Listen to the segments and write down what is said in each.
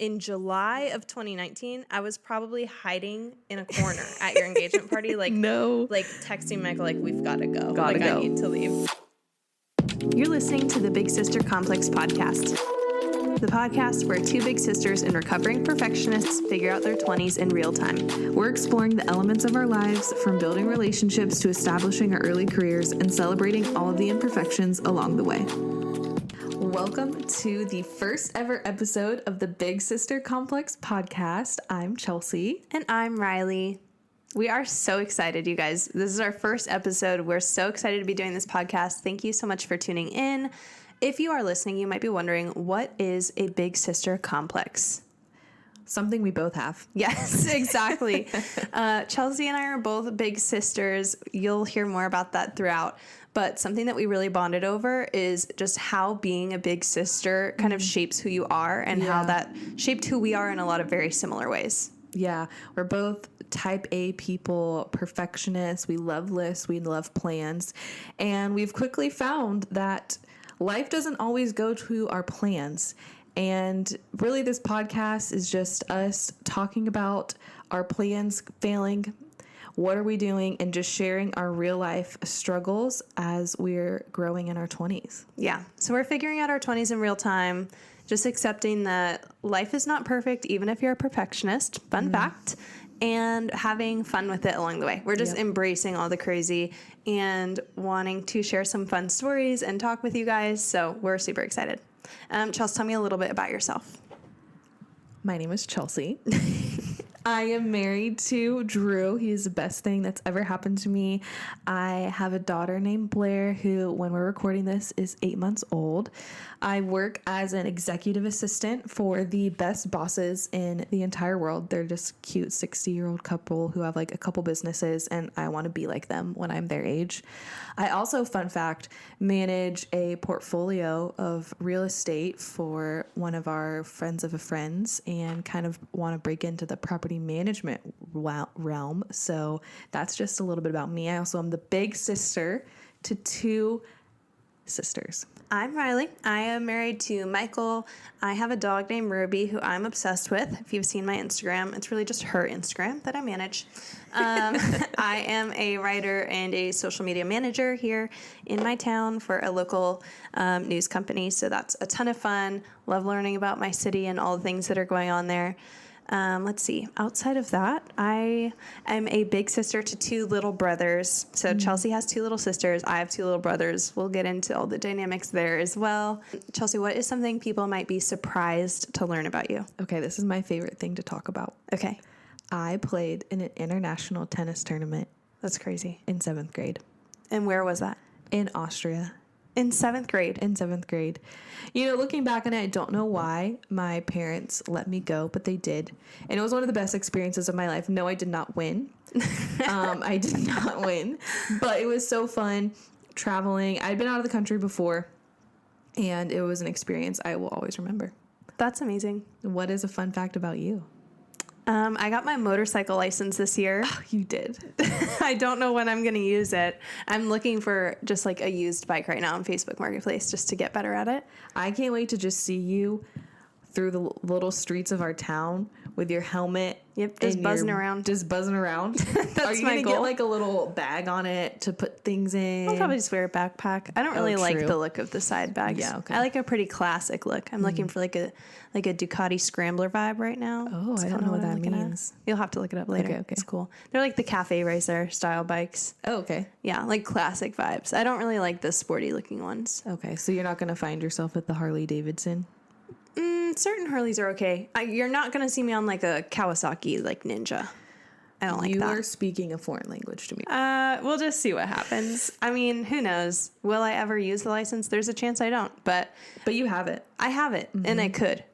in July of 2019, I was probably hiding in a corner at your engagement party, like texting Michael, like, we've got to go. I need to leave. You're listening to the Big Sister Complex podcast, the podcast where two big sisters and recovering perfectionists figure out their 20s in real time. We're exploring the elements of our lives, from building relationships to establishing our early careers and celebrating all of the imperfections along the way. Welcome to the first ever episode of the Big Sister Complex podcast. I'm Chelsea. And I'm Rilee. We are so excited, you guys. This is our first episode. We're so excited to be doing this podcast. Thank you so much for tuning in. If you are listening, you might be wondering, what is a big sister complex? Something we both have. Yes, exactly. Chelsea and I are both big sisters. You'll hear more about that throughout. But something that we really bonded over is just how being a big sister kind of shapes who you are and how that shaped who we are in a lot of very similar ways. Yeah, we're both type A people, perfectionists. We love lists. We love plans. And we've quickly found that life doesn't always go to our plans. And really, this podcast is just us talking about our plans failing. What are we doing? And just sharing our real life struggles as we're growing in our 20s. Yeah. So we're figuring out our 20s in real time, just accepting that life is not perfect, even if you're a perfectionist. Fun fact. And having fun with it along the way. We're just embracing all the crazy and wanting to share some fun stories and talk with you guys. So we're super excited. Chelsea, tell me a little bit about yourself. My name is Chelsea. I am married to Drew. He is the best thing that's ever happened to me. I have a daughter named Blair who, when we're recording this, is 8 months old. I work as an executive assistant for the best bosses in the entire world. They're just cute 60-year-old couple who have like a couple businesses, and I want to be like them when I'm their age. I also, fun fact, manage a portfolio of real estate for one of our friends of a friend's and kind of want to break into the property management realm. So that's just a little bit about me. I also am the big sister to two sisters. I'm Rilee. I am married to Michael. I have a dog named Ruby who I'm obsessed with. If you've seen my Instagram, it's really just her Instagram that I manage. I am a writer and a social media manager here in my town for a local news company. So that's a ton of fun. Love learning about my city and all the things that are going on there. Let's see. Outside of that, I am a big sister to two little brothers. So Chelsea has two little sisters. I have two little brothers. We'll get into all the dynamics there as well. Chelsea, what is something people might be surprised to learn about you? Okay, this is my favorite thing to talk about. Okay. I played in an international tennis tournament. That's crazy. In 7th grade. And where was that? In Austria. In 7th grade? In 7th grade. You know, looking back on it, I don't know why my parents let me go, but they did. And it was one of the best experiences of my life. No, I did not win. I did not win. But it was so fun traveling. I'd been out of the country before, and it was an experience I will always remember. That's amazing. What is a fun fact about you? I got my motorcycle license this year. Oh, you did. I don't know when I'm going to use it. I'm looking for just like a used bike right now on Facebook Marketplace just to get better at it. I can't wait to just see you through the little streets of our town with your helmet. Yep, just buzzing around. Just buzzing around. That's Are you my going to goal. get like a little bag on it to put things in? I'll probably just wear a backpack. I don't really like true. the look of the side bags. Yeah, okay. I like a pretty classic look. I'm looking for like a Ducati Scrambler vibe right now. Oh, That's I don't kinda know what I'm that looking at. means. You'll have to look it up later. Okay. It's cool. They're like the cafe racer style bikes. Oh, okay. Yeah, like classic vibes. I don't really like the sporty looking ones. Okay, so you're not going to find yourself at the Harley Davidson? Certain Harleys are okay. You're not going to see me on like a Kawasaki like Ninja. I don't like that. You are speaking a foreign language to me. We'll just see what happens. I mean, who knows? Will I ever use the license? There's a chance I don't, but you have it. I have it, and I could.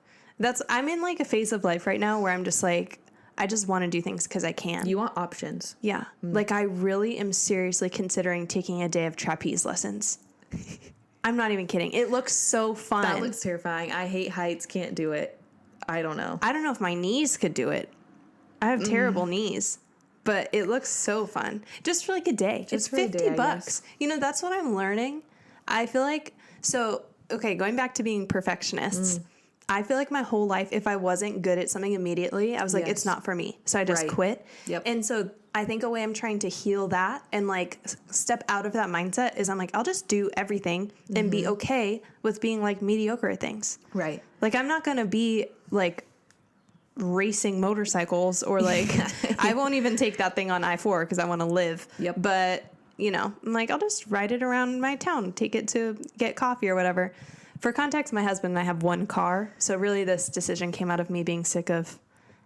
I'm in like a phase of life right now where I'm just like, I just want to do things because I can. You want options. Yeah. Like I really am seriously considering taking a day of trapeze lessons. I'm not even kidding. It looks so fun. That looks terrifying. I hate heights. Can't do it. I don't know. I don't know if my knees could do it. I have terrible knees, but it looks so fun. Just for like a day. It's $50. You know, that's what I'm learning. I feel like, so, okay, going back to being perfectionists, I feel like my whole life, if I wasn't good at something immediately, I was like, it's not for me. So I just quit. Yep. And so I think a way I'm trying to heal that and like step out of that mindset is I'm like, I'll just do everything and be okay with being like mediocre at things. Right. Like I'm not going to be like racing motorcycles or like I won't even take that thing on I-4 because I want to live. Yep. But, you know, I'm like, I'll just ride it around my town, take it to get coffee or whatever. For context, my husband and I have one car. So really this decision came out of me being sick of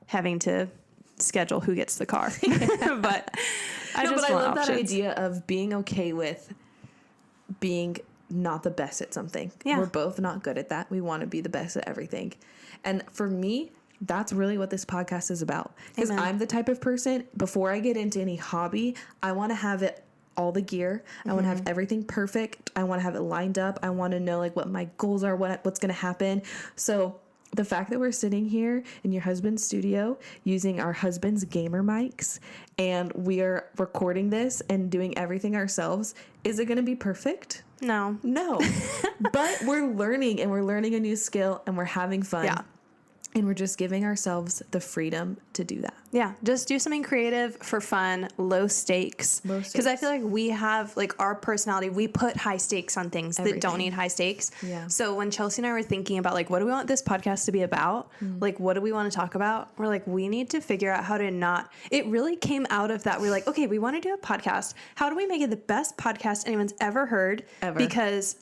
having to schedule who gets the car. But I love that idea of being okay with being not the best at something. Yeah. We're both not good at that. We want to be the best at everything. And for me, that's really what this podcast is about. Because I'm the type of person, before I get into any hobby, I want to have it all the gear. I want to have everything perfect. I want to have it lined up. I want to know like what my goals are, what's going to happen. So the fact that we're sitting here in your husband's studio using our husband's gamer mics and we are recording this and doing everything ourselves, is it going to be perfect? No. But we're learning, and we're learning a new skill, and we're having fun. Yeah. And we're just giving ourselves the freedom to do that. Yeah, just do something creative for fun, low stakes. Because I feel like we have, like, our personality, we put high stakes on things that don't need high stakes. Yeah. So when Chelsea and I were thinking about, like, what do we want this podcast to be about? Like, what do we want to talk about? We're like, we need to figure out how to not... It really came out of that. We're like, okay, we want to do a podcast. How do we make it the best podcast anyone's ever heard? Ever. Because...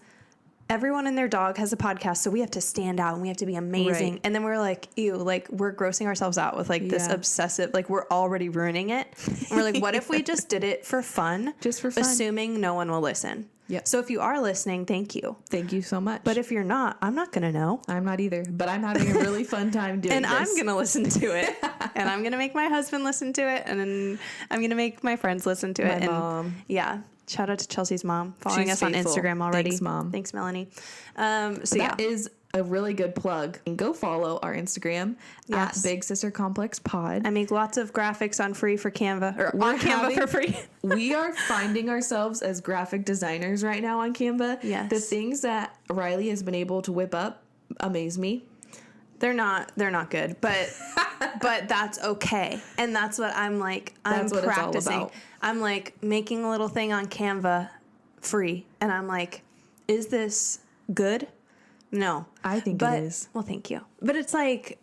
everyone and their dog has a podcast, so we have to stand out and we have to be amazing. Right. And then we're like, ew, like we're grossing ourselves out with like this obsessive, like we're already ruining it. And we're like, what if we just did it for fun? Just for fun. Assuming no one will listen. Yeah. So if you are listening, thank you. Thank you so much. But if you're not, I'm not going to know. I'm not either. But I'm having a really fun time doing and this. And I'm going to listen to it. And I'm going to make my husband listen to it. And then I'm going to make my friends listen to it. My mom. Yeah. Shout out to Chelsea's mom following us faithful. On Instagram already. Thanks, Mom. Thanks, Melanie. That is a really good plug. And go follow our Instagram at Big Sister Complex Pod. I make lots of graphics on Canva on Canva for free. We are finding ourselves as graphic designers right now on Canva. Yes. The things that Rilee has been able to whip up amaze me. They're not good, but that's okay. And that's what I'm like, I'm practicing. It's all about. I'm like making a little thing on Canva free. And I'm like, is this good? No. I think it is. Well, thank you. But it's like,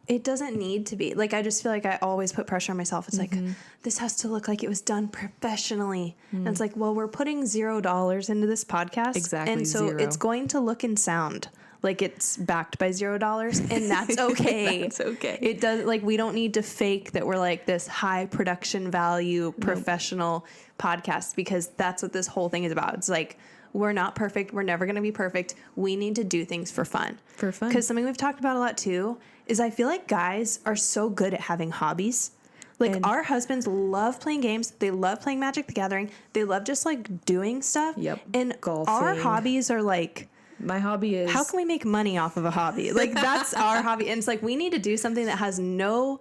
it doesn't need to be. Like, I just feel like I always put pressure on myself. It's like, this has to look like it was done professionally. And it's like, well, we're putting $0 into this podcast. Exactly. And so it's going to look and sound like it's backed by $0, and that's okay. That's okay. It does, like, we don't need to fake that we're like this high production value professional podcast, because that's what this whole thing is about. It's like, we're not perfect. We're never going to be perfect. We need to do things for fun. For fun. Because something we've talked about a lot too is I feel like guys are so good at having hobbies. Like, our husbands love playing games. They love playing Magic the Gathering. They love just like doing stuff. Yep. And golfing. Our hobbies are like, my hobby is... how can we make money off of a hobby? Like, that's our hobby. And it's like, we need to do something that has no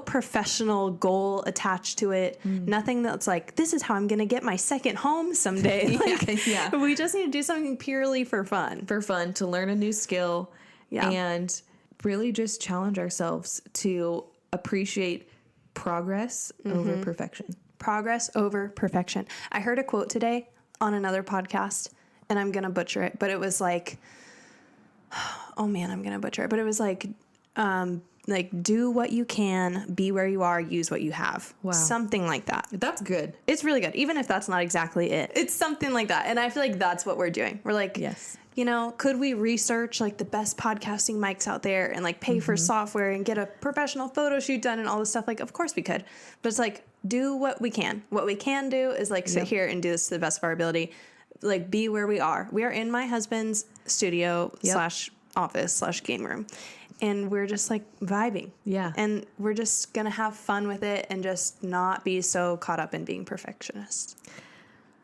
professional goal attached to it. Nothing that's like, this is how I'm going to get my second home someday. We just need to do something purely for fun. For fun, to learn a new skill. Yeah. And really just challenge ourselves to appreciate progress over perfection. Progress over perfection. I heard a quote today on another podcast, and I'm going to butcher it, but it was like, oh man, I'm going to butcher it. But it was like, do what you can, be where you are, use what you have. Wow. Something like that. That's good. It's really good. Even if that's not exactly it. It's something like that. And I feel like that's what we're doing. We're like, yes. You know, could we research like the best podcasting mics out there and like pay for software and get a professional photo shoot done and all this stuff? Like, of course we could. But it's like, do what we can. What we can do is like sit here and do this to the best of our ability. Like, be where we are. We are in my husband's studio / office / game room. And we're just like vibing. Yeah. And we're just going to have fun with it and just not be so caught up in being perfectionists.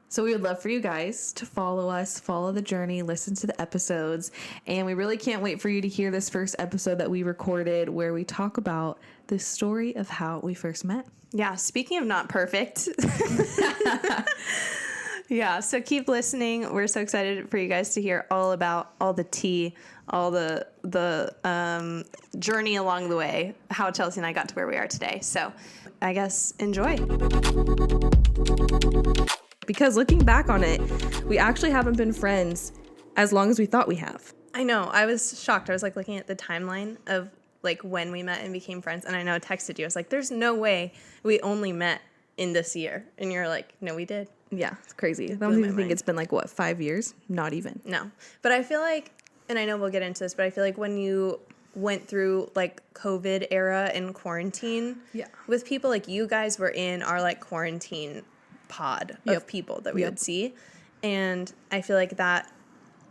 So we would love for you guys to follow us, follow the journey, listen to the episodes. And we really can't wait for you to hear this first episode that we recorded where we talk about the story of how we first met. Yeah. Speaking of not perfect. Yeah, so keep listening. We're so excited for you guys to hear all about all the tea all the journey along the way, how Chelsea and I got to where we are today. So I guess enjoy. Because looking back on it, we actually haven't been friends as long as we thought we have. I know. I was shocked. I was like looking at the timeline of like when we met and became friends. And I know I texted you. I was like, there's no way we only met in this year. And you're like, no, we did. Yeah, it's crazy. I don't even think it's been like, what, 5 years? Not even. No. But I feel like, and I know we'll get into this, but I feel like when you went through like COVID era and quarantine with people, like you guys were in our like quarantine pod of people that we would see. And I feel like that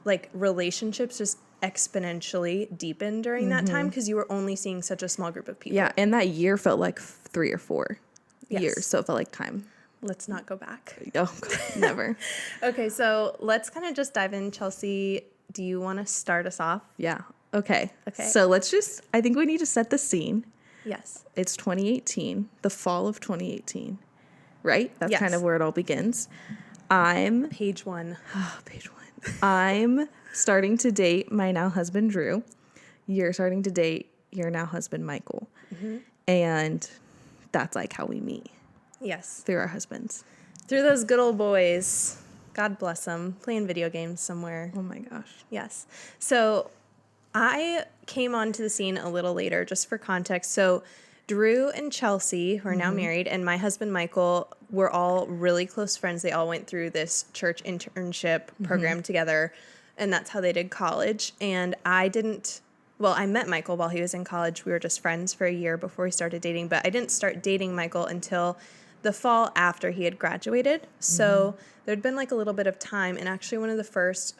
like relationships just exponentially deepened during that time because you were only seeing such a small group of people. Yeah, and that year felt like 3 or 4 years, so it felt like time. Let's not go back. Oh, God, never. Okay, so let's kind of just dive in. Chelsea, do you want to start us off? Yeah. Okay. So I think we need to set the scene. Yes. It's 2018, the fall of 2018, right? That's kind of where it all begins. Page 1. Page 1. I'm starting to date my now husband, Drew. You're starting to date your now husband, Michael. Mm-hmm. And that's like how we meet. Yes. Through our husbands. Through those good old boys. God bless them. Playing video games somewhere. Oh my gosh. Yes. So I came onto the scene a little later, just for context. So Drew and Chelsea, who are now married, and my husband, Michael, were all really close friends. They all went through this church internship program together, and that's how they did college. And I met Michael while he was in college. We were just friends for a year before we started dating, but I didn't start dating Michael until the fall after he had graduated. So there'd been like a little bit of time, and actually one of the first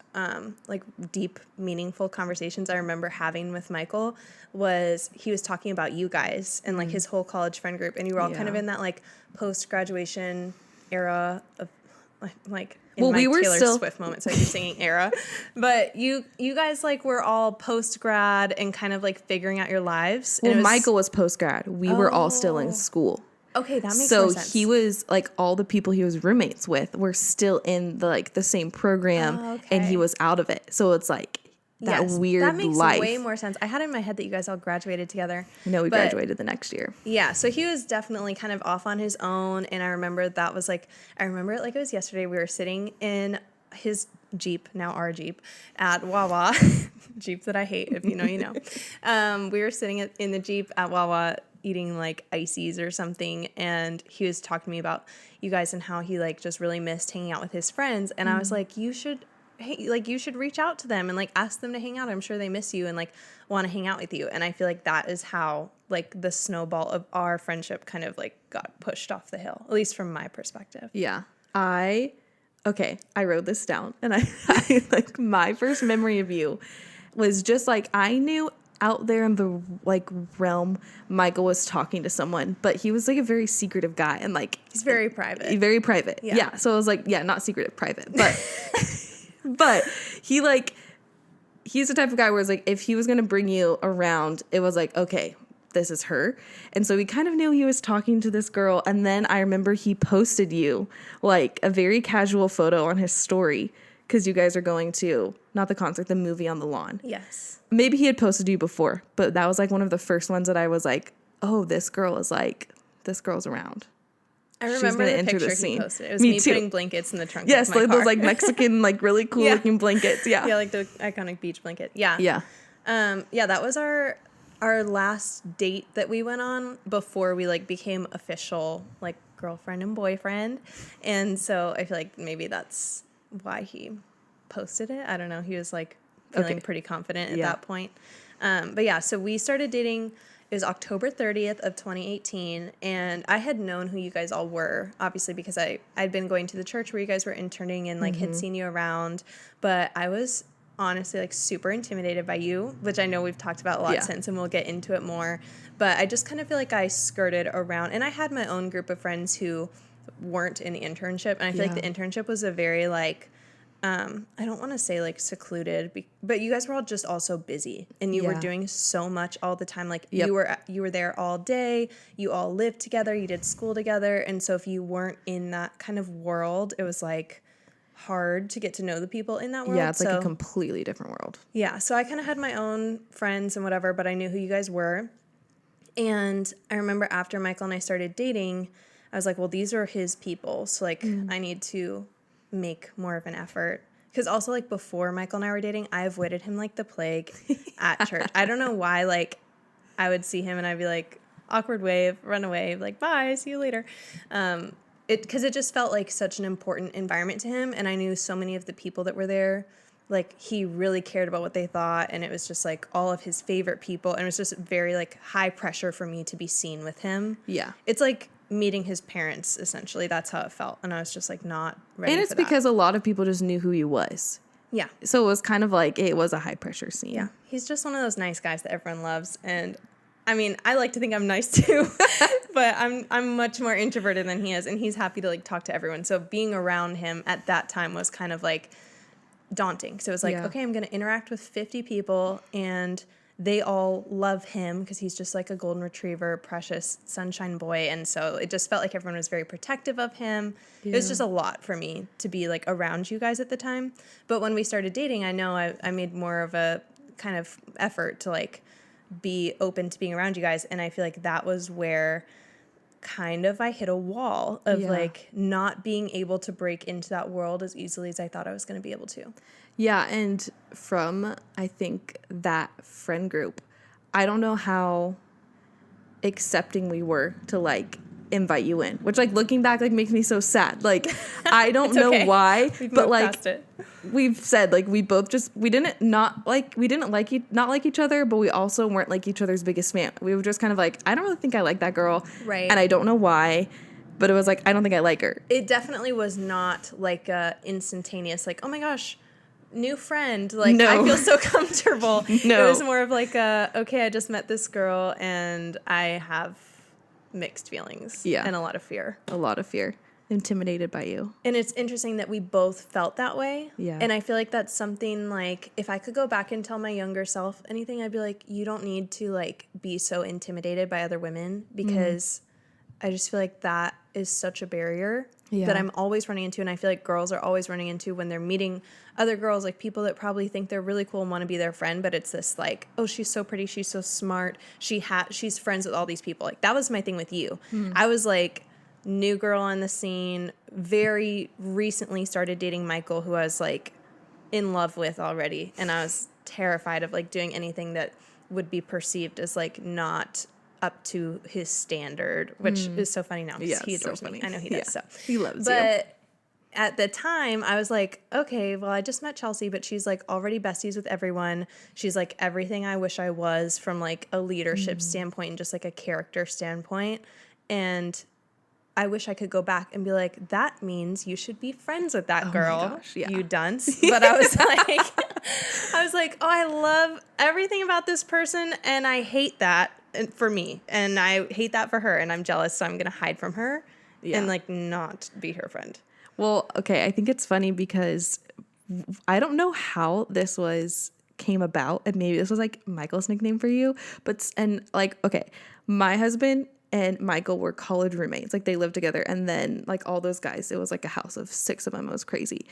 like deep, meaningful conversations I remember having with Michael was he was talking about you guys and like his whole college friend group, and you were all kind of in that like post-graduation era of like in my Taylor Swift moment, so you're singing era. But you guys like were all post-grad and kind of like figuring out your lives. Well, Michael was post-grad. We were all still in school. Okay, that makes more sense. So he was like all the people he was roommates with were still in the same program, and he was out of it. So it's like that weird life. That makes way more sense. I had in my head that you guys all graduated together. No, we graduated the next year. Yeah, so he was definitely kind of off on his own, and I remember it like it was yesterday. We were sitting in his Jeep, now our Jeep, at Wawa. Jeep that I hate, if you know, you know. We were sitting in the Jeep at Wawa eating like ices or something, and he was talking to me about you guys and how he like just really missed hanging out with his friends, and I was like, you should reach out to them and like ask them to hang out. I'm sure they miss you and like want to hang out with you. And I feel like that is how like the snowball of our friendship kind of like got pushed off the hill, at least from my perspective. Yeah. I wrote this down, and I like my first memory of you was just like I knew out there in the like realm Michael was talking to someone, but he was like a very secretive guy, and like he's very private. Very private. Yeah. So I was like, yeah, not secretive, private. But but he's the type of guy where it's like if he was gonna bring you around, it was like, okay, this is her. And so we kind of knew he was talking to this girl, and then I remember he posted you like a very casual photo on his story because you guys are going to not the concert, the movie on the lawn. Yes. Maybe he had posted you before, but that was like one of the first ones that I was like, oh, this girl's around. I remember the picture he posted. It was me putting blankets in the trunk of my like car. Those like Mexican, like really cool looking blankets. Yeah. Yeah, like the iconic beach blanket. Yeah. Yeah. That was our last date that we went on before we like became official like girlfriend and boyfriend. And so I feel like maybe that's why he posted it. I don't know. He was like feeling pretty confident at that point. But yeah, so we started dating. It was October 30th of 2018, and I had known who you guys all were, obviously, because I'd been going to the church where you guys were interning and like had seen you around. But I was honestly like super intimidated by you, which I know we've talked about a lot since, and we'll get into it more. But I just kind of feel like I skirted around, and I had my own group of friends who weren't in the internship, and I feel like the internship was a very like I don't want to say like secluded, but you guys were all just also busy, and you were doing so much all the time. Like you were there all day. You all lived together. You did school together, and so if you weren't in that kind of world, it was like hard to get to know the people in that world. Yeah, it's like a completely different world. Yeah, so I kind of had my own friends and whatever, but I knew who you guys were. And I remember after Michael and I started dating, I was like, well, these are his people. So, like, I need to make more of an effort. Because also, like, before Michael and I were dating, I avoided him like the plague at church. I don't know why, like, I would see him and I'd be like, awkward wave, run away, like, bye, see you later. Because it just felt like such an important environment to him. And I knew so many of the people that were there. Like, he really cared about what they thought, and it was just, like, all of his favorite people, and it was just very, like, high pressure for me to be seen with him. Yeah. It's like meeting his parents, essentially. That's how it felt, and I was just, like, not ready for that. And it's because a lot of people just knew who he was. Yeah. So it was kind of like, it was a high-pressure scene. Yeah. He's just one of those nice guys that everyone loves, and, I mean, I like to think I'm nice, too, but I'm much more introverted than he is, and he's happy to, like, talk to everyone. So being around him at that time was kind of, like, daunting. So it was like, okay, I'm going to interact with 50 people and they all love him because he's just like a golden retriever, precious sunshine boy. And so it just felt like everyone was very protective of him. It was just a lot for me to be like around you guys at the time. But when we started dating, I know I made more of a kind of effort to like be open to being around you guys. And I feel like that was where kind of I hit a wall of like not being able to break into that world as easily as I thought I was going to be able to. Yeah, and from, I think, that friend group, I don't know how accepting we were to, like, invite you in. Which, like, looking back, like, makes me so sad. Like, I don't know why, but, like, we've said, like, we didn't like each other, but we also weren't, like, each other's biggest fan. We were just kind of like, I don't really think I like that girl. Right. And I don't know why. But it was like, I don't think I like her. It definitely was not, like, a instantaneous, like, oh, my gosh, new friend, like, no. I feel so comfortable. No. It was more of like okay, I just met this girl and I have mixed feelings and a lot of fear. Intimidated by you. And it's interesting that we both felt that way. Yeah. And I feel like that's something, like, if I could go back and tell my younger self anything, I'd be like, you don't need to, like, be so intimidated by other women, because I just feel like that is such a barrier that I'm always running into, and I feel like girls are always running into when they're meeting other girls, like people that probably think they're really cool and want to be their friend, but it's this like, oh, she's so pretty, she's so smart, she's friends with all these people. Like, that was my thing with you. I was like new girl on the scene, very recently started dating Michael, who I was like in love with already, and I was terrified of like doing anything that would be perceived as like not up to his standard, which is so funny now because he adores me. I know he does. So he loves you. But at the time, I was like, okay, well, I just met Chelsea, but she's like already besties with everyone. She's like everything I wish I was from like a leadership standpoint and just like a character standpoint. And I wish I could go back and be like, that means you should be friends with that girl, my gosh, you dunce. But I was like, oh, I love everything about this person, and I hate that for me, and I hate that for her, and I'm jealous, so I'm gonna hide from her and like not be her friend. Well, okay, I think it's funny because I don't know how this came about, and maybe this was like Michael's nickname for you, okay, my husband and Michael were college roommates. Like, they lived together, and then like all those guys, it was like a house of 6 of them. It was crazy.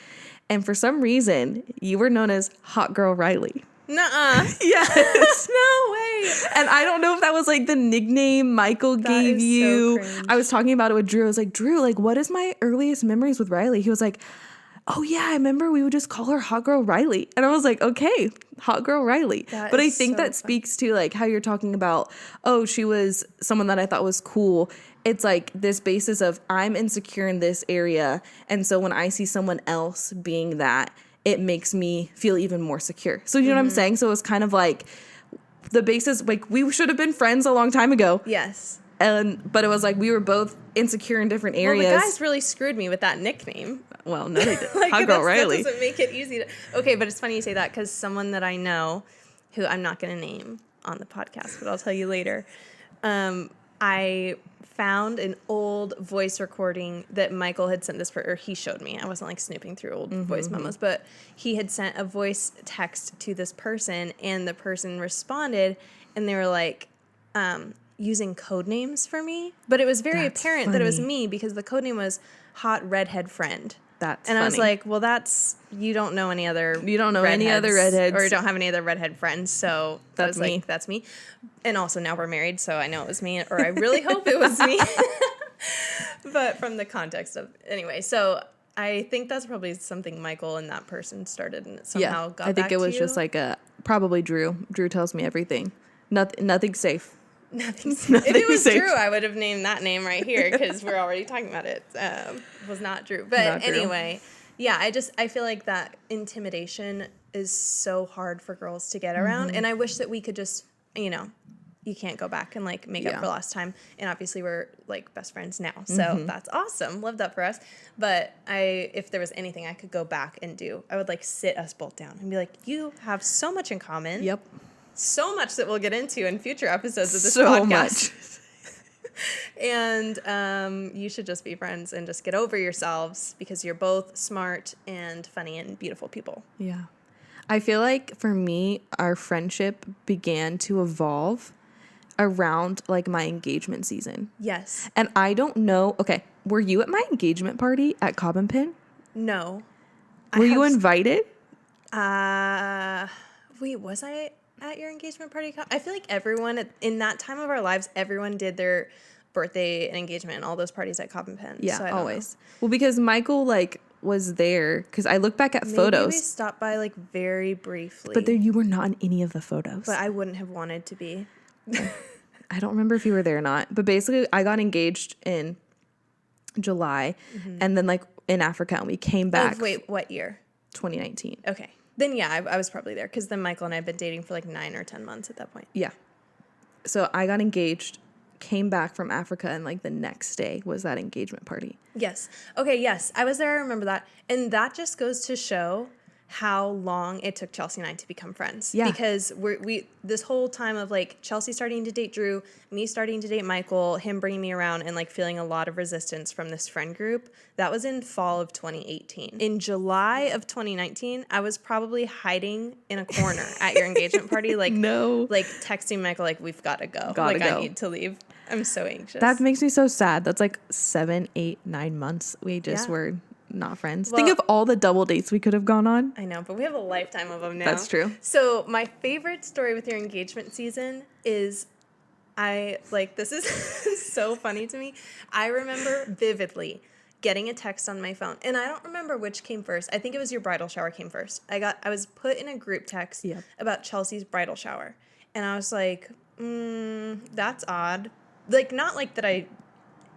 And for some reason, you were known as Hot Girl Rilee. Nuh-uh. Yes. No way. And I don't know if that was like the nickname Michael gave you. So I was talking about it with Drew. I was like, Drew, like, what is my earliest memories with Rilee? He was like, oh yeah, I remember we would just call her Hot Girl Rilee. And I was like, okay, Hot Girl Rilee. But I think that speaks to like how you're talking about, oh, she was someone that I thought was cool. It's like this basis of I'm insecure in this area. And so when I see someone else being that, it makes me feel even more secure. So you know what I'm saying? So it was kind of like the basis, like we should have been friends a long time ago. Yes. But it was like we were both insecure in different areas. Well, the guys really screwed me with that nickname. Well, no, they did. Like, Hot Girl Rilee. That doesn't make it easy to... Okay, but it's funny you say that because someone that I know, who I'm not going to name on the podcast, but I'll tell you later, I found an old voice recording that Michael had sent or he showed me. I wasn't like snooping through old voice memos, but he had sent a voice text to this person, and the person responded, and they were like, using code names for me, but it was very apparent that it was me because the code name was Hot Redhead Friend. That's And funny. I was like, well, you don't know any other redheads. or you don't have any other redhead friends. So I That's was me. like, that's me. And also now we're married, so I know it was me, or I really hope it was me. But from the context of, anyway, so I think that's probably something Michael and that person started, and it somehow got back to you. I think it was just like probably Drew. Drew tells me everything. Nothing's safe. Nothing's Nothing if it was safe. Drew, I would have named that name right here because we're already talking about it. Was not Drew. But Not Drew. anyway, yeah, I feel like that intimidation is so hard for girls to get around. And I wish that we could just, you can't go back and like make up for lost time. And obviously we're like best friends now. So that's awesome. Love that for us. But if there was anything I could go back and do, I would like sit us both down and be like, you have so much in common. Yep. So much that we'll get into in future episodes of this So podcast. much. And you should just be friends and just get over yourselves because you're both smart and funny and beautiful people. Yeah. I feel like for me, our friendship began to evolve around like my engagement season. Yes. And I don't know. Okay. Were you at my engagement party at Cobb and Pin? No. Were you invited? Wait, was I at your engagement party? I feel like everyone in that time of our lives, everyone did their birthday and engagement and all those parties at Cobb and Pen. Yeah, so I always. Well, because Michael like was there because I look back at Maybe photos. we stopped by like very briefly. But there you were not in any of the photos. But I wouldn't have wanted to be. I don't remember if you were there or not. But basically, I got engaged in July and then like in Africa and we came back. Wait, what year? 2019. Okay. Then yeah, I was probably there because then Michael and I had been dating for like 9 or 10 months at that point. Yeah. So I got engaged, came back from Africa, and like the next day was that engagement party. Yes. Okay, yes. I was there. I remember that. And that just goes to show how long it took Chelsea and I to become friends. Yeah. Because we this whole time of like Chelsea starting to date Drew, me starting to date Michael, him bringing me around and like feeling a lot of resistance from this friend group. That was in fall of 2018. In July of 2019, I was probably hiding in a corner at your engagement party. Like, No. Like texting Michael, like, we've got to go. Gotta go. I need to leave. I'm so anxious. That makes me so sad. That's like 7, 8, 9 months. We just were not friends. Well, think of all the double dates we could have gone on. I know, but we have a lifetime of them now. That's true. So my favorite story with your engagement season is this is so funny to me. I remember vividly getting a text on my phone, and I don't remember which came first. I think it was your bridal shower came first. I was put in a group text about Chelsea's bridal shower, and I was like, that's odd. Like, not like that I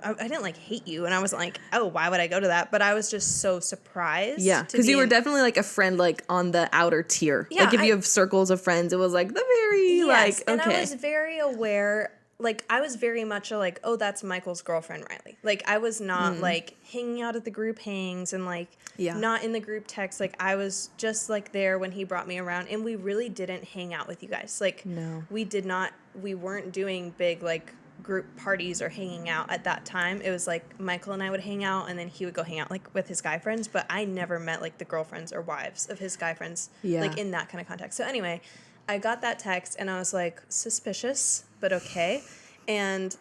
didn't like hate you, and I wasn't like, oh, why would I go to that? But I was just so surprised. Yeah, because you were definitely like a friend, like on the outer tier. Yeah, like if you have circles of friends, it was like the very like okay. And I was very aware. Like I was very much like, oh, that's Michael's girlfriend, Rilee. Like I was not like hanging out at the group hangs and like not in the group text. Like I was just like there when he brought me around, and we really didn't hang out with you guys. Like No. we did not. We weren't doing big like group parties or hanging out at that time. It was like Michael and I would hang out, and then he would go hang out like with his guy friends, but I never met like the girlfriends or wives of his guy friends like in that kind of context. So anyway, I got that text and I was like, suspicious, but okay. And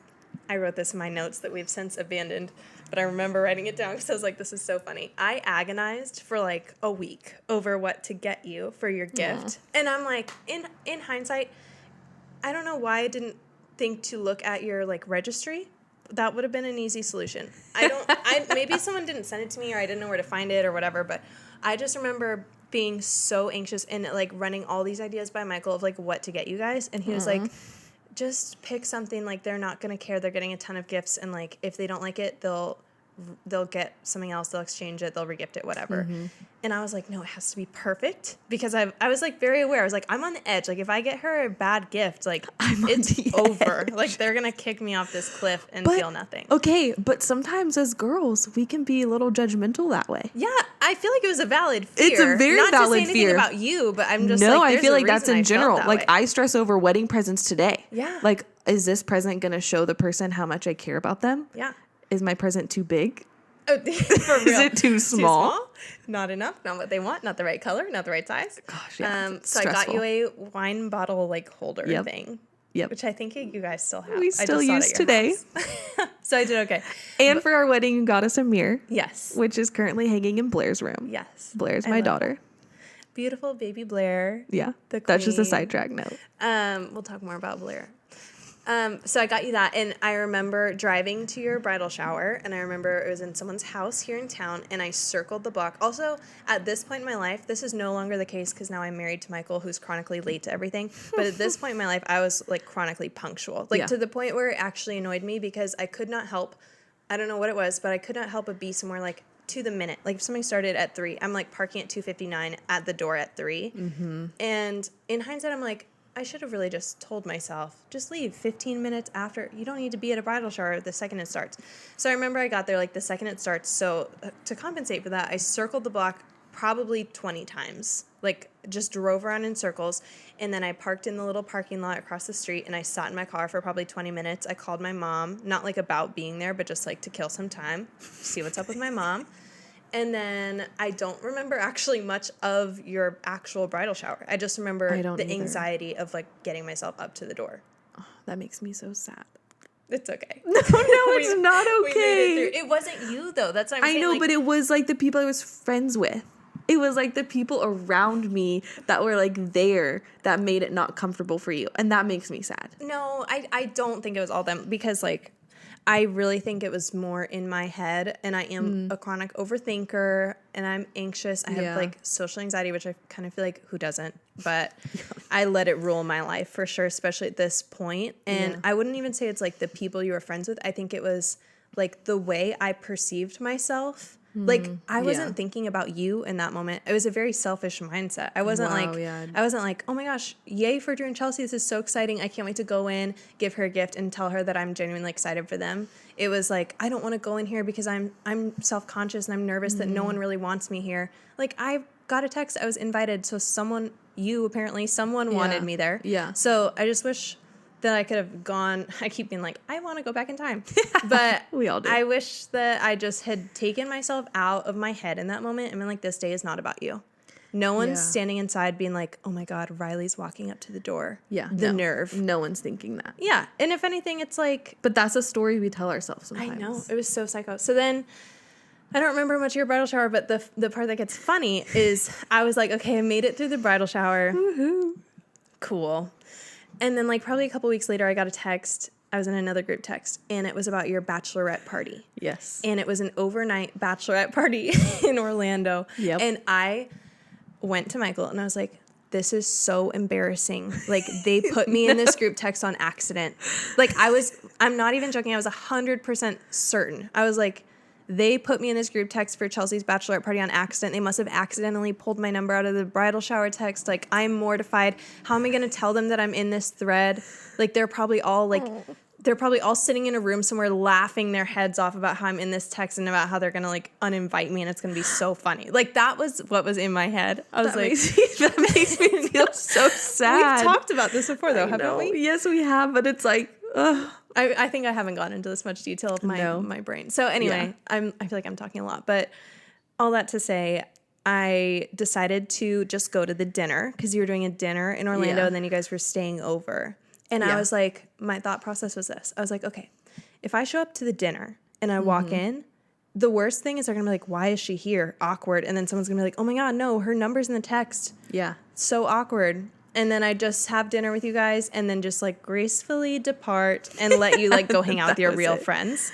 I wrote this in my notes that we've since abandoned, but I remember writing it down because I was like, this is so funny. I agonized for like a week over what to get you for your gift. And I'm like, in hindsight, I don't know why I didn't think to look at your like registry. That would have been an easy solution. Maybe someone didn't send it to me, or I didn't know where to find it or whatever, but I just remember being so anxious and like running all these ideas by Michael of like what to get you guys, and he was like, just pick something, like they're not gonna care, they're getting a ton of gifts, and like if they don't like it, they'll get something else, they'll exchange it, they'll regift it, whatever. And I was like, no, it has to be perfect, because I was like very aware. I was like, I'm on the edge. Like if I get her a bad gift, like it's over. Like they're gonna kick me off this cliff and feel nothing. Okay, but sometimes as girls, we can be a little judgmental that way. Yeah, I feel like it was a valid fear. It's a very not valid to say anything fear about you, but I'm just no, like, I there's feel a like that's reason in I felt general. that Like way. I stress over wedding presents today. Yeah. Like, is this present gonna show the person how much I care about them? Yeah. Is my present too big? Oh, for real. Is it too small? Not enough. Not what they want. Not the right color. Not the right size. Gosh, yeah. So I got you a wine bottle like holder Yep. thing. Yep. Which I think you guys still have. We I still just saw it use at your today. house. So I did okay. And for our wedding, you got us a mirror. Yes. Which is currently hanging in Blair's room. Yes. Blair's my daughter. That. Beautiful baby Blair. Yeah. The queen. That's just a sidetrack note. We'll talk more about Blair. So I got you that, and I remember driving to your bridal shower, and I remember it was in someone's house here in town, and I circled the block. Also, at this point in my life, this is no longer the case because now I'm married to Michael, who's chronically late to everything. But at this point in my life, I was like chronically punctual, like to the point where it actually annoyed me because I could not help. I don't know what it was, but I could not help but be somewhere like to the minute. Like if something started at 3, I'm like parking at 2:59 at the door at 3. Mm-hmm. And in hindsight, I'm like, I should have really just told myself, just leave 15 minutes after. You don't need to be at a bridal shower the second it starts. So I remember I got there like the second it starts. So to compensate for that, I circled the block probably 20 times. Like just drove around in circles. And then I parked in the little parking lot across the street and I sat in my car for probably 20 minutes. I called my mom, not like about being there, but just like to kill some time, see what's up with my mom. And then I don't remember actually much of your actual bridal shower. I just remember the anxiety of like getting myself up to the door. Oh, that makes me so sad. It's okay. No, it's not okay. We made it through. It wasn't you though. That's what I'm saying. I know, but it was like the people I was friends with. It was like the people around me that were like there that made it not comfortable for you. And that makes me sad. No, I don't think it was all them because like I really think it was more in my head, and I am a chronic overthinker, and I'm anxious. I have like social anxiety, which I kind of feel like who doesn't, but I let it rule my life for sure, especially at this point. And I wouldn't even say it's like the people you were friends with. I think it was like the way I perceived myself. Like I wasn't thinking about you in that moment. It was a very selfish mindset. I wasn't I wasn't like, oh my gosh, yay for Drew and Chelsea. This is so exciting. I can't wait to go in, give her a gift, and tell her that I'm genuinely excited for them. It was like, I don't want to go in here because I'm self-conscious and I'm nervous that no one really wants me here. Like I got a text, I was invited, so someone wanted me there. Yeah. So I just wish that I could have gone. I keep being like, I want to go back in time. But we all do. I wish that I just had taken myself out of my head in that moment and been like, this day is not about you. No one's standing inside being like, oh my God, Riley's walking up to the door. Yeah. The nerve. No one's thinking that. Yeah. And if anything, it's like. But that's a story we tell ourselves sometimes. I know. It was so psycho. So then I don't remember much of your bridal shower, but the part that gets funny is I was like, okay, I made it through the bridal shower. Woohoo. Cool. And then, like, probably a couple weeks later, I got a text. I was in another group text, and it was about your bachelorette party. Yes. And it was an overnight bachelorette party in Orlando. Yep. And I went to Michael, and I was like, this is so embarrassing. Like, they put me in this group text on accident. Like, I'm not even joking. I was 100% certain. I was like, they put me in this group text for Chelsea's bachelorette party on accident. They must have accidentally pulled my number out of the bridal shower text. Like, I'm mortified. How am I going to tell them that I'm in this thread? Like, they're probably all sitting in a room somewhere laughing their heads off about how I'm in this text and about how they're going to like uninvite me and it's going to be so funny. Like, that was what was in my head. I was that makes me feel so sad. We've talked about this before though, haven't we? Yes, we have, but it's like, ugh. I think I haven't gone into this much detail of my brain. So anyway, I feel like I'm talking a lot, but all that to say, I decided to just go to the dinner because you were doing a dinner in Orlando and then you guys were staying over. And I was like, my thought process was this. I was like, okay, if I show up to the dinner and I walk in, the worst thing is they're going to be like, why is she here? Awkward. And then someone's going to be like, oh my God, no, her number's in the text. Yeah. So awkward. And then I just have dinner with you guys and then just like gracefully depart and let you like go hang out with your real friends.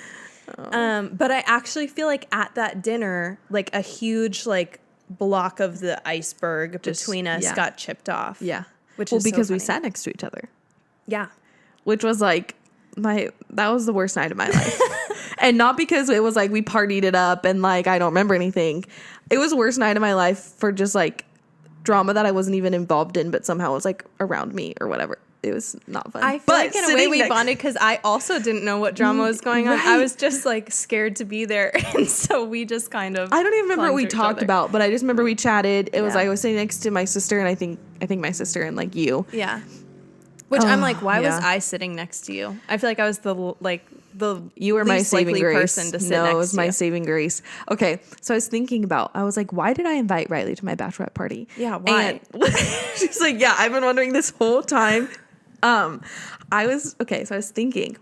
Oh. But I actually feel like at that dinner, like a huge like block of the iceberg between us got chipped off. Yeah. Which is because so we sat next to each other. Yeah. Which was like that was the worst night of my life. And not because it was like we partied it up and like I don't remember anything. It was the worst night of my life for just like drama that I wasn't even involved in, but somehow it was like around me or whatever. It was not fun. I feel like in a way we bonded because I also didn't know what drama was going on. I was just like scared to be there. And so we just kind of I don't even remember what we talked about, but I just remember we chatted. It was like I was sitting next to my sister and I think my sister and like you. Yeah. Which I'm like, why was I sitting next to you? I feel like I was the you were my saving grace person to sit next to. No, it was my saving grace. Okay, so I was like, why did I invite Rilee to my bachelorette party? Yeah, why? And she's like, yeah, I've been wondering this whole time. I was thinking,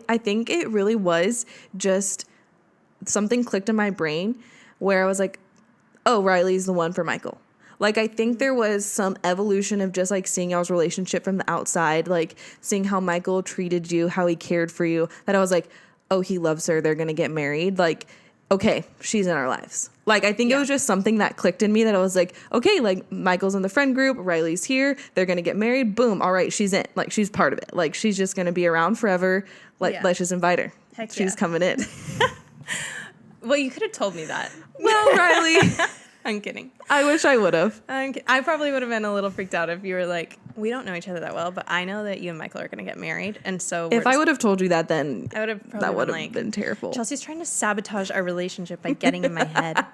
I think it really was just something clicked in my brain where I was like, oh, Riley's the one for Michael. Like, I think there was some evolution of just, like, seeing y'all's relationship from the outside, like, seeing how Michael treated you, how he cared for you, that I was like, oh, he loves her, they're going to get married. Like, okay, she's in our lives. Like, I think it was just something that clicked in me that I was like, okay, like, Michael's in the friend group, Riley's here, they're going to get married, boom, all right, she's in. Like, she's part of it. Like, she's just going to be around forever. Like, let's just invite her. Heck she's coming in. Well, you could have told me that. Well, Riley. I'm kidding. I wish I would have. I probably would have been a little freaked out if you were like, we don't know each other that well, but I know that you and Michael are going to get married. And so if I would have told you that, then I would have probably that would have been terrible. Chelsea's trying to sabotage our relationship by getting in my head.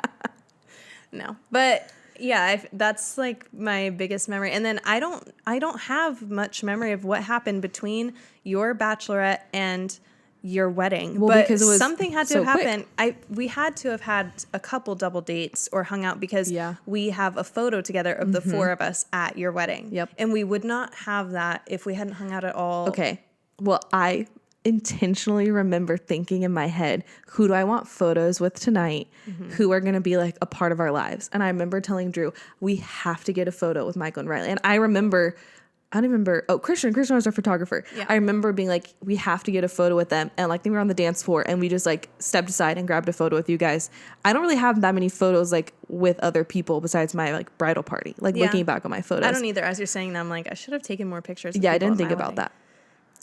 No, but yeah, that's like my biggest memory. And then I don't have much memory of what happened between your bachelorette and your wedding, well, but because it was something had to so have happened. We had to have had a couple double dates or hung out because we have a photo together of the four of us at your wedding. Yep. And we would not have that if we hadn't hung out at all. Okay. Well, I intentionally remember thinking in my head, who do I want photos with tonight? Who are going to be like a part of our lives? And I remember telling Drew, we have to get a photo with Michael and Rilee. And I don't remember, Christian was our photographer. Yeah. I remember being like, we have to get a photo with them. And like, we were on the dance floor and we just like stepped aside and grabbed a photo with you guys. I don't really have that many photos like with other people besides my like bridal party, like looking back on my photos. I don't either. As you're saying that, I'm like, I should have taken more pictures. Yeah, I didn't think about that.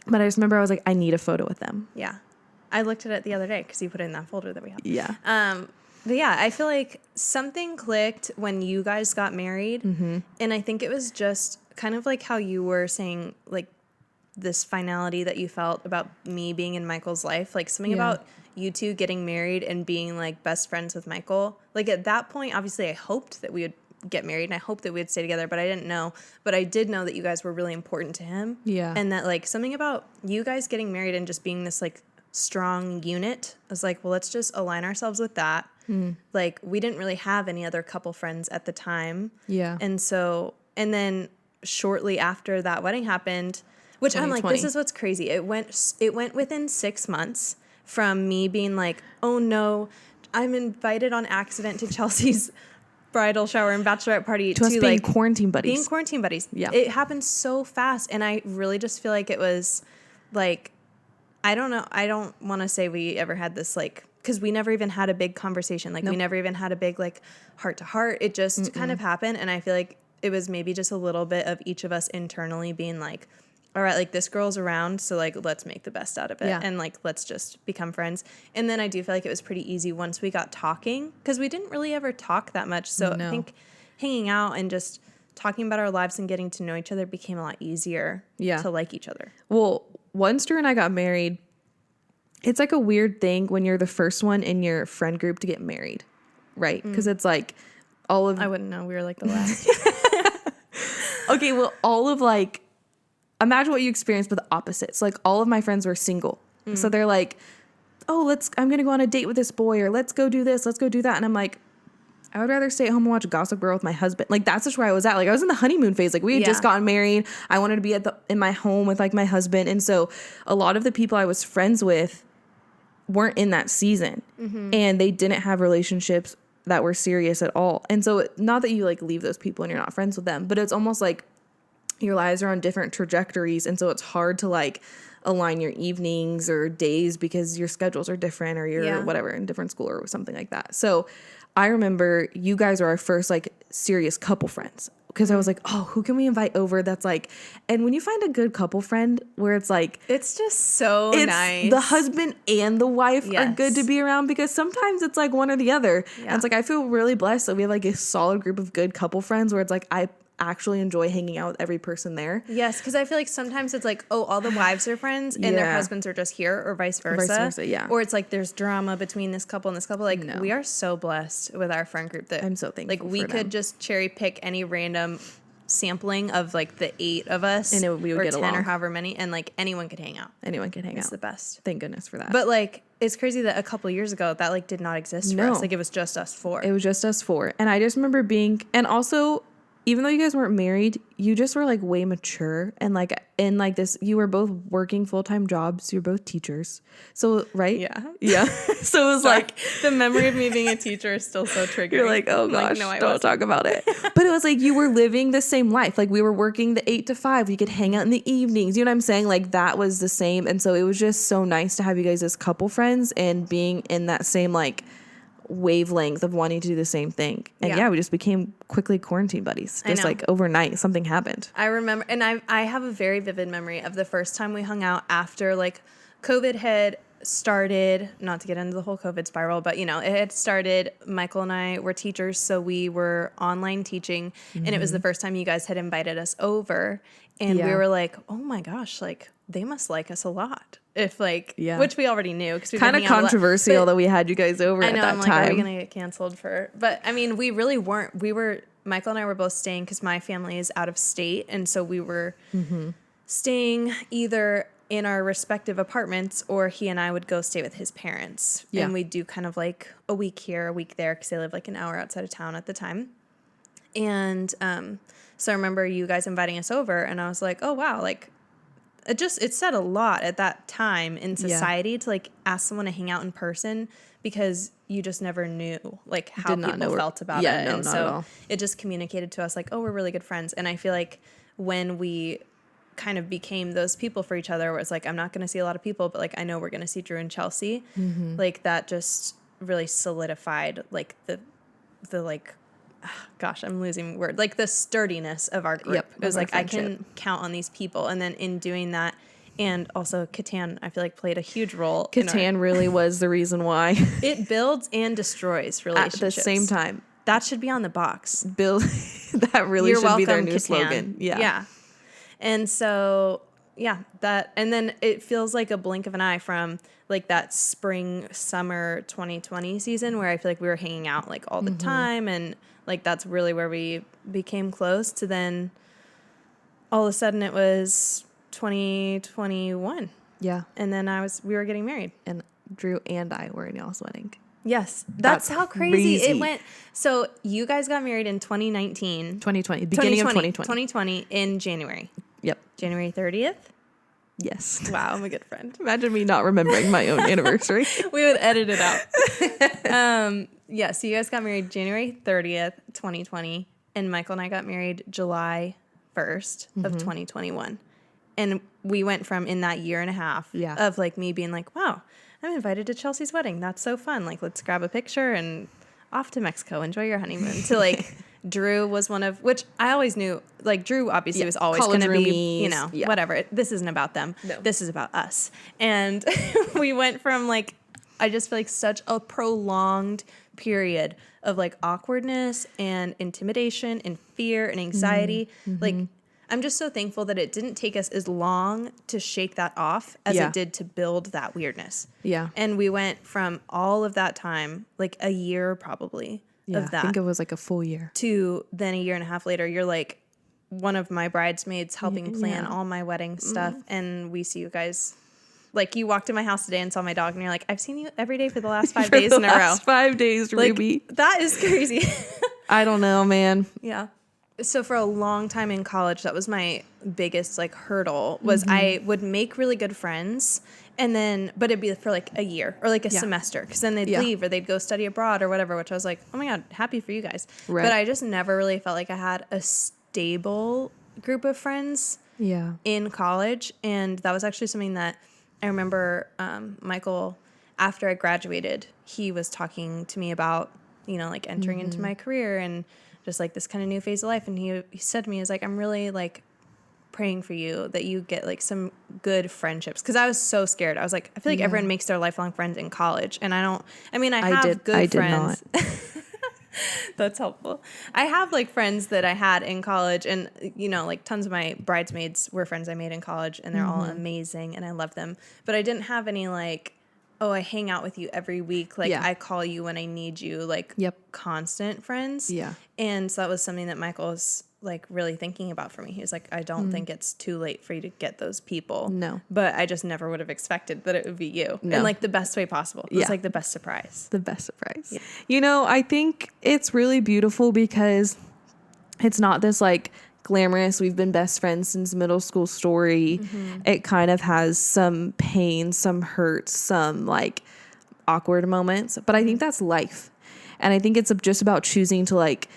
But I just remember I was like, I need a photo with them. Yeah. I looked at it the other day because you put it in that folder that we have. Yeah. But yeah, I feel like something clicked when you guys got married. And I think it was just kind of like how you were saying, like this finality that you felt about me being in Michael's life, like something about you two getting married and being like best friends with Michael. Like at that point, obviously I hoped that we would get married and I hoped that we'd stay together, but I didn't know. But I did know that you guys were really important to him. Yeah. And that like something about you guys getting married and just being this like strong unit, I was like, well, let's just align ourselves with that. Like we didn't really have any other couple friends at the time. Yeah. And so, and then shortly after that wedding happened, which I'm like, this is what's crazy. It went within 6 months from me being like, oh no, I'm invited on accident to Chelsea's bridal shower and bachelorette party to us being like quarantine buddies. Being quarantine buddies. Yeah. It happened so fast. And I really just feel like it was like, I don't know. I don't want to say we ever had this like, because we never even had a big conversation. Like we never even had a big like heart to heart. It just kind of happened. And I feel like it was maybe just a little bit of each of us internally being like, all right, like this girl's around, so like let's make the best out of it and like let's just become friends. And then I do feel like it was pretty easy once we got talking because we didn't really ever talk that much. So I think hanging out and just talking about our lives and getting to know each other became a lot easier to like each other. Well, once Drew and I got married, it's like a weird thing when you're the first one in your friend group to get married, right? Because it's like all of... I wouldn't know. We were like the last. Okay, well, all of like... Imagine what you experienced with the opposites. Like all of my friends were single. So they're like, oh, I'm going to go on a date with this boy, or let's go do this, let's go do that. And I'm like, I would rather stay at home and watch Gossip Girl with my husband. Like that's just where I was at. Like I was in the honeymoon phase. Like we had just gotten married. I wanted to be in my home with like my husband. And so a lot of the people I was friends with weren't in that season and they didn't have relationships that were serious at all. And so not that you like leave those people and you're not friends with them, but it's almost like your lives are on different trajectories. And so it's hard to like align your evenings or days because your schedules are different or you're whatever in different school or something like that. So I remember you guys are our first like serious couple friends because I was like, oh, who can we invite over that's like, and when you find a good couple friend where it's like, it's just so nice. The husband and the wife are good to be around because sometimes it's like one or the other. Yeah. And it's like, I feel really blessed that we have like a solid group of good couple friends where it's like, I actually enjoy hanging out with every person there. Yes, because I feel like sometimes it's like, oh, all the wives are friends and their husbands are just here or vice versa. Or it's like there's drama between this couple and this couple. Like we are so blessed with our friend group that I'm so thankful. Like we could just cherry pick any random sampling of like the 8 of us and we would get 10 along. Or however many and like anyone could hang out. It's the best. Thank goodness for that. But like it's crazy that a couple years ago that like did not exist for us. Like it was just us 4. It was just us 4. And I just remember being, and also even though you guys weren't married, you just were like way mature and like in like this, you were both working full-time jobs. You're both teachers. So, right? Yeah. Yeah. So it was Sorry. like, The memory of me being a teacher is still so triggering. you're like, oh I'm like, gosh, no, I don't wasn't. talk about it. But it was like you were living the same life. Like we were working the 8 to 5. We could hang out in the evenings. You know what I'm saying? Like that was the same. And so it was just so nice to have you guys as couple friends and being in that same like wavelength of wanting to do the same thing. And Yeah. yeah, we just became quickly quarantine buddies. I Just know. like overnight, something happened. I remember, and I have a very vivid memory of the first time we hung out after like COVID had started, not to get into the whole COVID spiral, but you know, it had started. Michael and I were teachers, so we were online teaching, and it was the first time you guys had invited us over, and we Yeah. were like, oh my gosh, like they must like us a lot. If like, Yeah. which we already knew because we Kind of controversial that we had you guys over I at know, that I'm like, time. are we gonna get canceled for? But I mean, we really weren't. We were. Michael and I were both staying because my family is out of state, and so we were staying either in our respective apartments, or he and I would go stay with his parents, Yeah. and we'd do kind of like a week here, a week there, because they live like an hour outside of town at the time. And so I remember you guys inviting us over, and I was like, oh wow, like. It said a lot at that time in society to like ask someone to hang out in person because you just never knew like how Did not people know felt about yeah, it. no, And not so at all. it just communicated to us like, oh, we're really good friends. And I feel like when we kind of became those people for each other where it's like, I'm not going to see a lot of people, but like, I know we're going to see Drew and Chelsea. Like that just really solidified like the like, gosh, I'm losing word. Like the sturdiness of our group. Yep, It was of our like I friendship. can count on these people, and then in doing that, and also Catan, I feel like played a huge role. Catan really was the reason why. It builds and destroys At relationships the same time. That should be on the box. Build that really You're should be their welcome, new Catan. slogan. Yeah. Yeah. And so yeah, that, and then it feels like a blink of an eye from like that spring summer 2020 season where I feel like we were hanging out like all the time, and like that's really where we became close, to then all of a sudden it was 2021, Yeah. and then we were getting married. And Drew and I were in y'all's wedding. Yes, that's how crazy crazy. it went. So you guys got married in 2019, 2020. Beginning of 2020. 2020 in January. Yep. January 30th. Yes. Wow, I'm a good friend. Imagine me not remembering my own anniversary. We would edit it out. Yeah, so you guys got married January 30th, 2020, and Michael and I got married July 1st of 2021. And we went from in that year and a half Yeah. of like me being like, wow, I'm invited to Chelsea's wedding. That's so fun. Like, let's grab a picture and off to Mexico. Enjoy your honeymoon. To like, Drew was one of, which I always knew, like Drew obviously was always going college to be, you roomies. know, Yeah. whatever. This isn't about them. No. This is about us. And we went from like, I just feel like such a prolonged period of like awkwardness and intimidation and fear and anxiety. Like, I'm just so thankful that it didn't take us as long to shake that off as Yeah. it did to build that weirdness. Yeah. And we went from all of that time, like a year probably Yeah. of that, I think it was like a full year. to then a year and a half later, you're like one of my bridesmaids helping plan Yeah. all my wedding stuff. And we see you guys, like you walked in my house today and saw my dog and you're like, I've seen you every day for the last 5 days For in the a row. last 5 days, Like, Ruby. that is crazy. I don't know, man. Yeah. So for a long time in college, that was my biggest like hurdle, was I would make really good friends, and then, but it'd be for like a year or like a semester, because then they'd Yeah. leave or they'd go study abroad or whatever, which I was like, oh my God, happy for you guys. Right. But I just never really felt like I had a stable group of friends Yeah. in college. And that was actually something that I remember Michael, after I graduated, he was talking to me about, you know, like entering into my career and just like this kind of new phase of life. And he said to me, he was like, I'm really like praying for you that you get like some good friendships. Cause I was so scared. I was like, I feel like everyone makes their lifelong friends in college. And I have good friends. That's helpful. I have like friends that I had in college, and you know, like tons of my bridesmaids were friends I made in college, and they're all amazing and I love them. But I didn't have any like, oh, I hang out with you every week. Like I call you when I need you, like constant friends. Yeah. And so that was something that Michael was like really thinking about for me. He was like, I don't think it's too late for you to get those people. No. But I just never would have expected that it would be you. No. In like the best way possible. It was like the best surprise. The best surprise. You know, I think it's really beautiful because It's not this like glamorous, we've been best friends since middle school story. It kind of has some pain, some hurt, some like awkward moments, but I think that's life. And I think it's just about choosing to like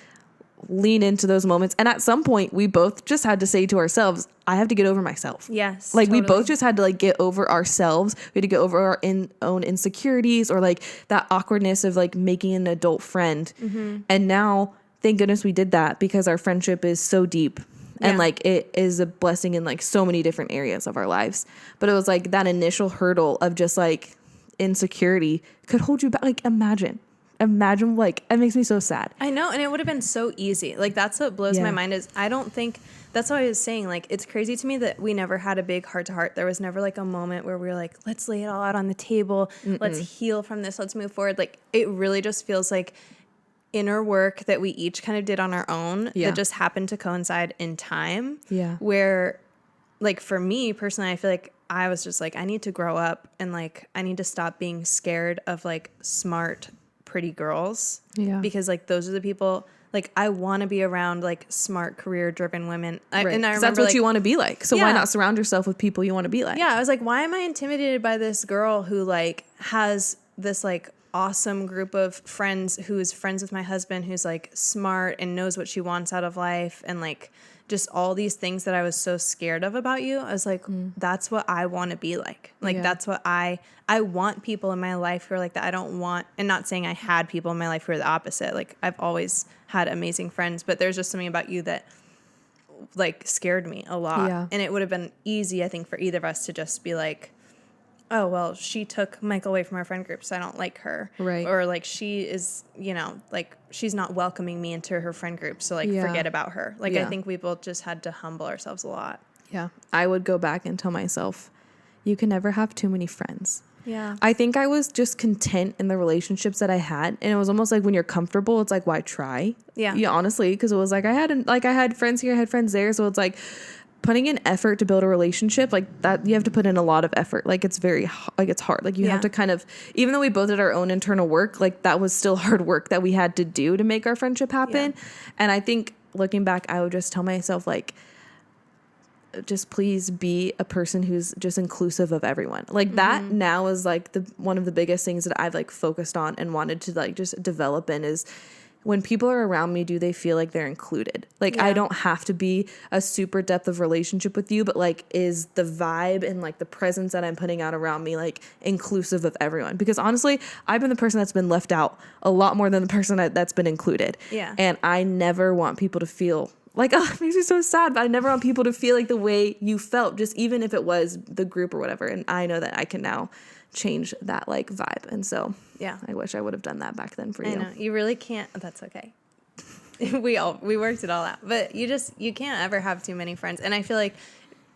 lean into those moments. And at some point we both just had to say to ourselves, I have to get over myself. Yes. Like totally. we both just had to like get over ourselves. We had to get over our own insecurities or like that awkwardness of like making an adult friend. And now, thank goodness we did that, because our friendship is so deep and like it is a blessing in like so many different areas of our lives. But it was like that initial hurdle of just like insecurity could hold you back. Like imagine, like, it makes me so sad. I know, and it would have been so easy. Like, that's what blows my mind is I don't think, that's what I was saying. Like, it's crazy to me that we never had a big heart-to-heart. There was never, like, a moment where we were like, let's lay it all out on the table. Let's heal from this. Let's move forward. Like, it really just feels like inner work that we each kind of did on our own that just happened to coincide in time. Yeah. Where, like, for me personally, I feel like I was just like, I need to grow up and, like, I need to stop being scared of, like, smart, pretty girls. Yeah. Because like those are the people, like I want to be around like smart, career driven women. Right. And I remember that's what like, you want to be like. So why not surround yourself with people you want to be like? Yeah. I was like, why am I intimidated by this girl who like has this like awesome group of friends who's friends with my husband, who's like smart and knows what she wants out of life, and like just all these things that I was so scared of about you. I was like, that's what I want to be like. Like, that's what I want people in my life who are like that. I don't want, and not saying I had people in my life who are the opposite. Like, I've always had amazing friends, but there's just something about you that like scared me a lot. Yeah. And it would have been easy, I think, for either of us to just be like, oh, well, she took Michael away from our friend group, so I don't like her. Right. Or, like, she is, you know, like, she's not welcoming me into her friend group, so, like, forget about her. Like, I think we both just had to humble ourselves a lot. Yeah. I would go back and tell myself, you can never have too many friends. Yeah. I think I was just content in the relationships that I had. And it was almost like when you're comfortable, it's like, why try? Yeah. Yeah, honestly, because it was like I had friends here, I had friends there. So it's like, putting in effort to build a relationship like that, you have to put in a lot of effort. Like it's it's hard. Like you have to kind of, even though we both did our own internal work, like that was still hard work that we had to do to make our friendship happen. Yeah. And I think looking back, I would just tell myself like, just please be a person who's just inclusive of everyone. Like that now is like one of the biggest things that I've like focused on and wanted to like just develop in is, when people are around me, do they feel like they're included? Like, I don't have to be a super depth of relationship with you, but like, is the vibe and like the presence that I'm putting out around me, like inclusive of everyone? Because honestly, I've been the person that's been left out a lot more than the person that's been included. Yeah. And I never want people to feel like, oh, it makes me so sad, but I never want people to feel like the way you felt, just even if it was the group or whatever. And I know that I can now change that like vibe. And so I wish I would have done that back then for you. I know. You really can't. That's okay. we worked it all out, but you can't ever have too many friends. And I feel like,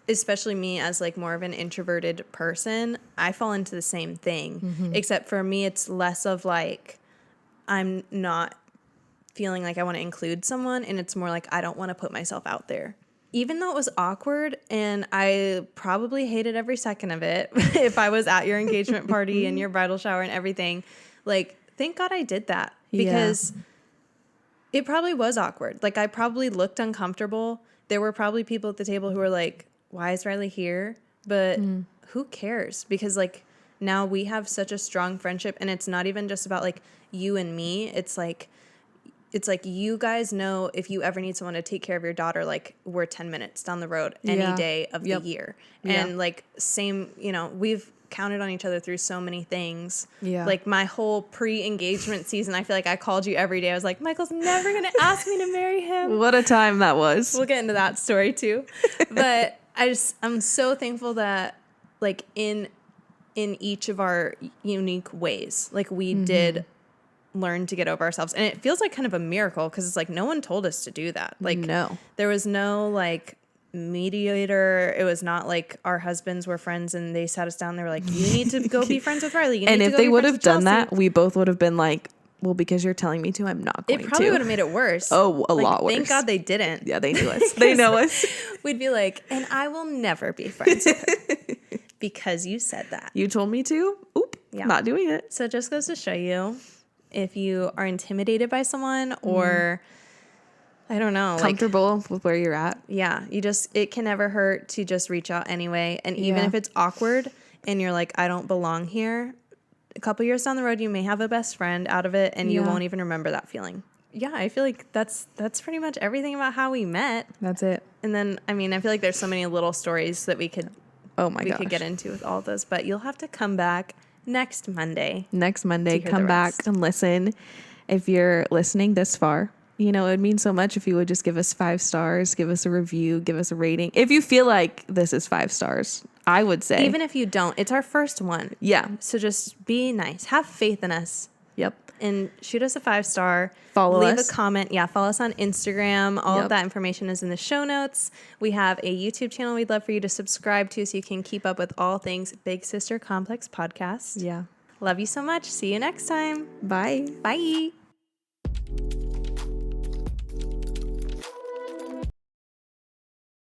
especially me as like more of an introverted person, I fall into the same thing, except for me, it's less of like, I'm not feeling like I want to include someone. And it's more like, I don't want to put myself out there. Even though it was awkward and I probably hated every second of it, if I was at your engagement party and your bridal shower and everything, like, thank God I did that, because it probably was awkward. Like, I probably looked uncomfortable. There were probably people at the table who were like, why is Rilee here? But who cares? Because like now we have such a strong friendship, and it's not even just about like you and me. It's like you guys know if you ever need someone to take care of your daughter, like we're 10 minutes down the road any day of the year. And like same, you know, we've counted on each other through so many things. Yeah. Like my whole pre-engagement season, I feel like I called you every day. I was like, Michael's never going to ask me to marry him. What a time that was. We'll get into that story too. But I'm so thankful that like in each of our unique ways, like we did learn to get over ourselves. And it feels like kind of a miracle, because it's like no one told us to do that. Like there was no like mediator. It was not like our husbands were friends and they sat us down. They were like, you need to go be friends with Rilee. And if they would have done that, we both would have been like, well, because you're telling me to, I'm not going to. It probably would have made it worse. Oh, a lot worse. Thank God they didn't. Yeah, they knew us. They know us. We'd be like, and I will never be friends with her because you said that. You told me to. Oop. Yeah. Not doing it. So it just goes to show you, if you are intimidated by someone, or I don't know. comfortable with where you're at. Yeah, it can never hurt to just reach out anyway. And even if it's awkward and you're like, I don't belong here, a couple years down the road, you may have a best friend out of it and you won't even remember that feeling. Yeah, I feel like that's pretty much everything about how we met. That's it. And then, I mean, I feel like there's so many little stories that we could get into with all of those. But you'll have to come back next Monday. Come back and listen. If you're listening this far, it would mean so much if you would just give us 5 stars, give us a review, give us a rating. If you feel like this is 5 stars, I would say. Even if you don't, it's our first one. Yeah. So just be nice. Have faith in us. Yep. And shoot us a 5-star. Leave a comment. Yeah, follow us on Instagram. All of that information is in the show notes. We have a YouTube channel we'd love for you to subscribe to so you can keep up with all things Big Sister Complex Podcast. Yeah. Love you so much. See you next time. Bye. Bye.